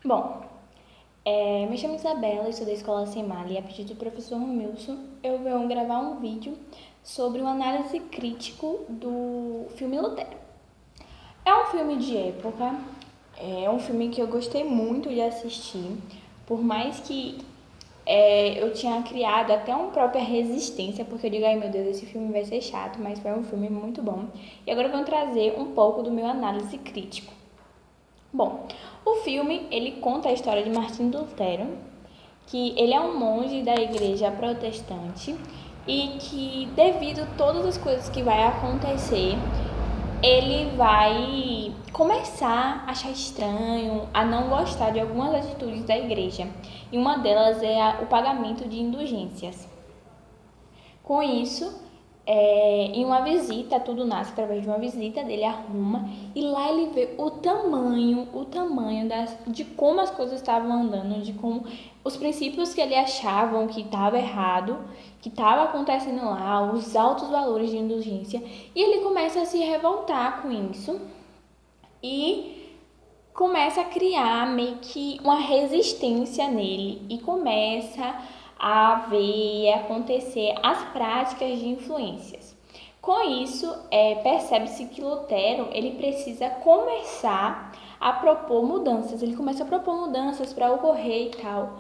Bom, me chamo Isabela, sou da Escola Semali e a pedido do professor Romilson, eu venho gravar um vídeo sobre uma análise crítico do filme Lutero. É um filme de época, é um filme que eu gostei muito de assistir, por mais que eu tinha criado até uma própria resistência, porque eu digo, ai meu Deus, esse filme vai ser chato, mas foi um filme muito bom. E agora eu vou trazer um pouco do meu análise crítico. Bom, o filme ele conta a história de Martim Lutero, que ele é um monge da igreja protestante e que devido a todas as coisas que vai acontecer, ele vai começar a achar estranho, a não gostar de algumas atitudes da igreja. E uma delas é o pagamento de indulgências. Com isso, em uma visita, tudo nasce através de uma visita dele a Roma, e lá ele vê o tamanho de como as coisas estavam andando, de como os princípios que ele achavam que estava errado, que estava acontecendo lá, os altos valores de indulgência, e ele começa a se revoltar com isso e começa a criar meio que uma resistência nele e começa a ver e acontecer as práticas de influências. Com isso, percebe-se que Lutero ele precisa começar a propor mudanças. Ele começa a propor mudanças para ocorrer e tal,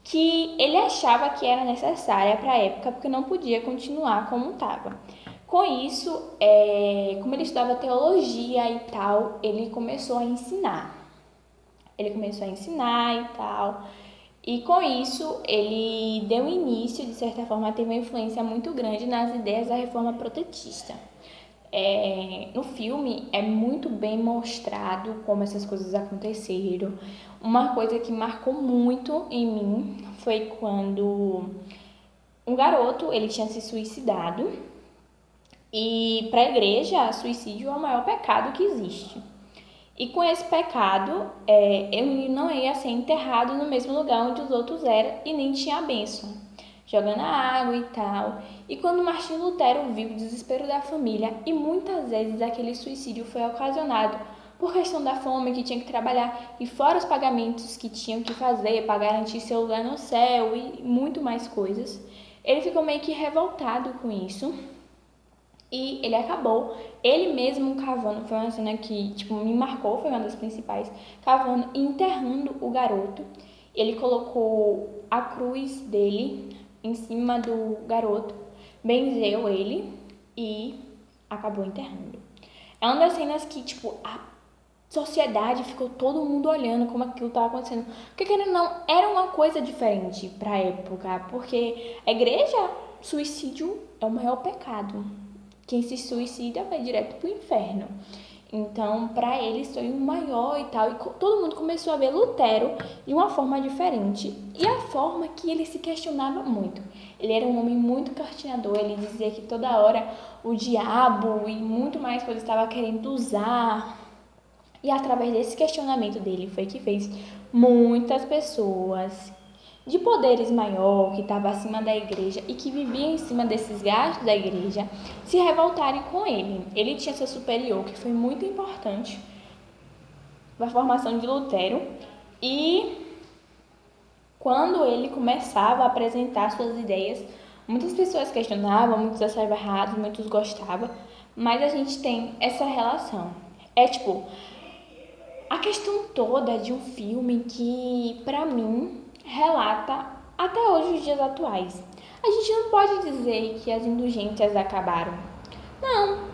que ele achava que era necessária para a época, porque não podia continuar como estava. Com isso, como ele estudava teologia e tal, ele começou a ensinar. Ele começou a ensinar e tal. E com isso, ele deu início, de certa forma, a ter uma influência muito grande nas ideias da reforma protetista. No filme é muito bem mostrado como essas coisas aconteceram. Uma coisa que marcou muito em mim foi quando um garoto ele tinha se suicidado e para a igreja suicídio é o maior pecado que existe. E com esse pecado, ele não ia ser enterrado no mesmo lugar onde os outros eram e nem tinha a bênção, jogando a água e tal. E quando Martinho Lutero viu o desespero da família, e muitas vezes aquele suicídio foi ocasionado por questão da fome, que tinha que trabalhar, e fora os pagamentos que tinham que fazer para garantir seu lugar no céu e muito mais coisas, ele ficou meio que revoltado com isso. E ele acabou, ele mesmo cavando, foi uma cena que me marcou, foi uma das principais, cavando e enterrando o garoto. Ele colocou a cruz dele em cima do garoto, benzeu ele e acabou enterrando. É uma das cenas que, a sociedade ficou todo mundo olhando como aquilo estava acontecendo. Porque, querendo ou não, era uma coisa diferente para a época, porque a igreja, suicídio é o maior pecado. Quem se suicida vai direto pro inferno. Então, para eles foi o maior e tal. E todo mundo começou a ver Lutero de uma forma diferente. E a forma que ele se questionava muito. Ele era um homem muito questionador. Ele dizia que toda hora o diabo e muito mais coisas estava querendo usar. E através desse questionamento dele foi que fez muitas pessoas de poderes maior, que estava acima da igreja e que vivia em cima desses gastos da igreja, se revoltarem com ele. Ele tinha seu superior, que foi muito importante para a formação de Lutero, e quando ele começava a apresentar suas ideias, muitas pessoas questionavam, muitos achavam errado, muitos gostavam, mas a gente tem essa relação. A questão toda de um filme que, para mim, relata até hoje os dias atuais. A gente não pode dizer que as indulgências acabaram. Não.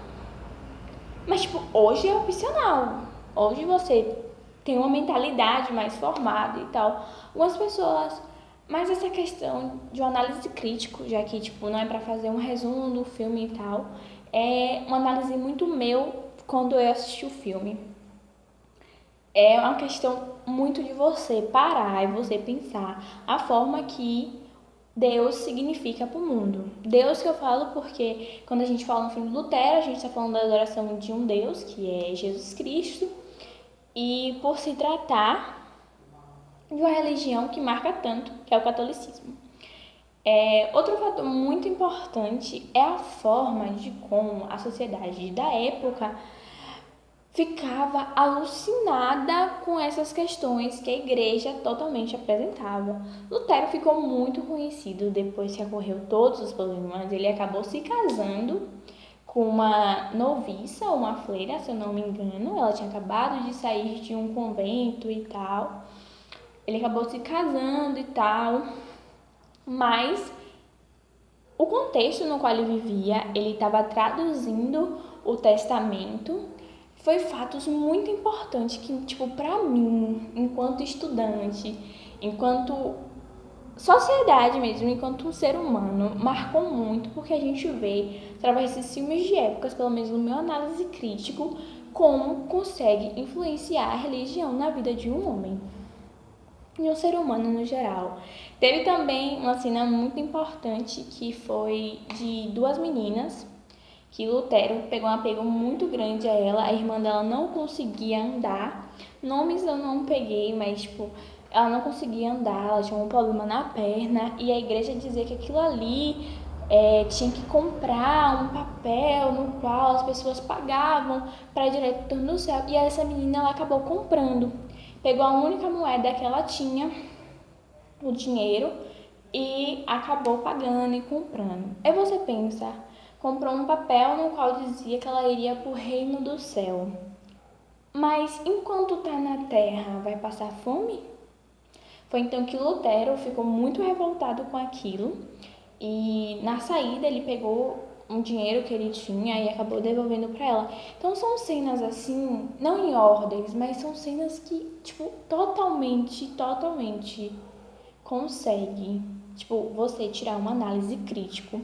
Mas, hoje é opcional. Hoje você tem uma mentalidade mais formada e tal. Algumas pessoas. Mas essa questão de uma análise crítica, já que, não é para fazer um resumo do filme e tal, é uma análise muito meu quando eu assisti o filme. É uma questão muito de você parar e você pensar a forma que Deus significa para o mundo. Deus que eu falo porque quando a gente fala no filme de Lutero, a gente está falando da adoração de um Deus, que é Jesus Cristo, e por se tratar de uma religião que marca tanto, que é o catolicismo. Outro fator muito importante é a forma de como a sociedade da época ficava alucinada com essas questões que a igreja totalmente apresentava. Lutero ficou muito conhecido depois que ocorreu todos os problemas. Ele acabou se casando com uma noviça, uma freira, se eu não me engano. Ela tinha acabado de sair de um convento e tal. Ele acabou se casando e tal, mas o contexto no qual ele vivia, ele estava traduzindo o testamento. Foi fatos muito importantes que, tipo, pra mim, enquanto estudante, enquanto sociedade mesmo, enquanto um ser humano, marcou muito, porque a gente vê, através desses filmes de épocas, pelo menos no meu análise crítico, como consegue influenciar a religião na vida de um homem e um ser humano no geral. Teve também uma cena muito importante que foi de duas meninas, que Lutero pegou um apego muito grande a ela, a irmã dela não conseguia andar, nomes eu não peguei, mas tipo, ela não conseguia andar, ela tinha um problema na perna, e a igreja dizia que aquilo ali tinha que comprar um papel no qual as pessoas pagavam para ir direto ao turno do céu, e essa menina ela acabou comprando, pegou a única moeda que ela tinha, o dinheiro, e acabou pagando e comprando. Aí você pensa, comprou um papel no qual dizia que ela iria para o reino do céu. Mas enquanto está na terra, vai passar fome? Foi então que Lutero ficou muito revoltado com aquilo e na saída ele pegou um dinheiro que ele tinha e acabou devolvendo para ela. Então são cenas assim, não em ordens, mas são cenas que, tipo, totalmente consegue, tipo, você tirar uma análise crítica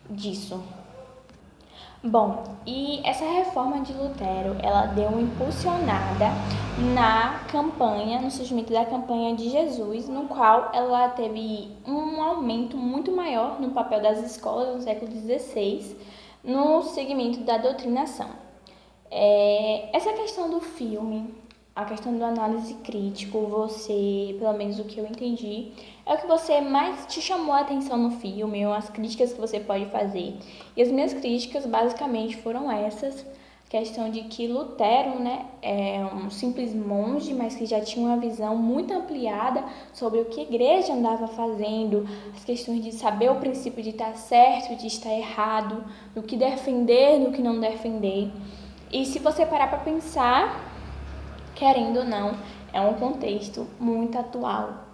disso. Bom, e essa reforma de Lutero, ela deu uma impulsionada na campanha, no surgimento da campanha de Jesus, no qual ela teve um aumento muito maior no papel das escolas no século XVI, no segmento da doutrinação. Essa questão do filme, a questão do análise crítico, você, pelo menos o que eu entendi, é o que você mais te chamou a atenção no filme, ou as críticas que você pode fazer. E as minhas críticas basicamente foram essas, questão de que Lutero, né, é um simples monge, mas que já tinha uma visão muito ampliada sobre o que a igreja andava fazendo, as questões de saber o princípio de estar certo, de estar errado, do que defender, do que não defender. E se você parar para pensar, querendo ou não, é um contexto muito atual.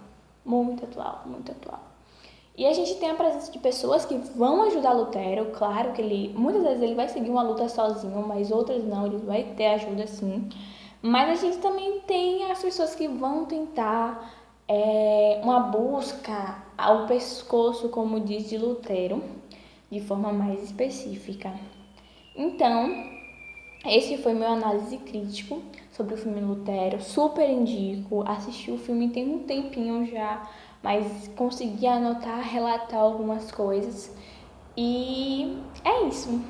E a gente tem a presença de pessoas que vão ajudar Lutero, claro que muitas vezes ele vai seguir uma luta sozinho, mas outras não, ele vai ter ajuda sim. Mas a gente também tem as pessoas que vão tentar uma busca ao pescoço, como diz de Lutero, de forma mais específica. Então, esse foi meu análise crítico sobre o filme Lutero. Super indico. Assisti o filme tem um tempinho já, mas consegui anotar, relatar algumas coisas. E é isso.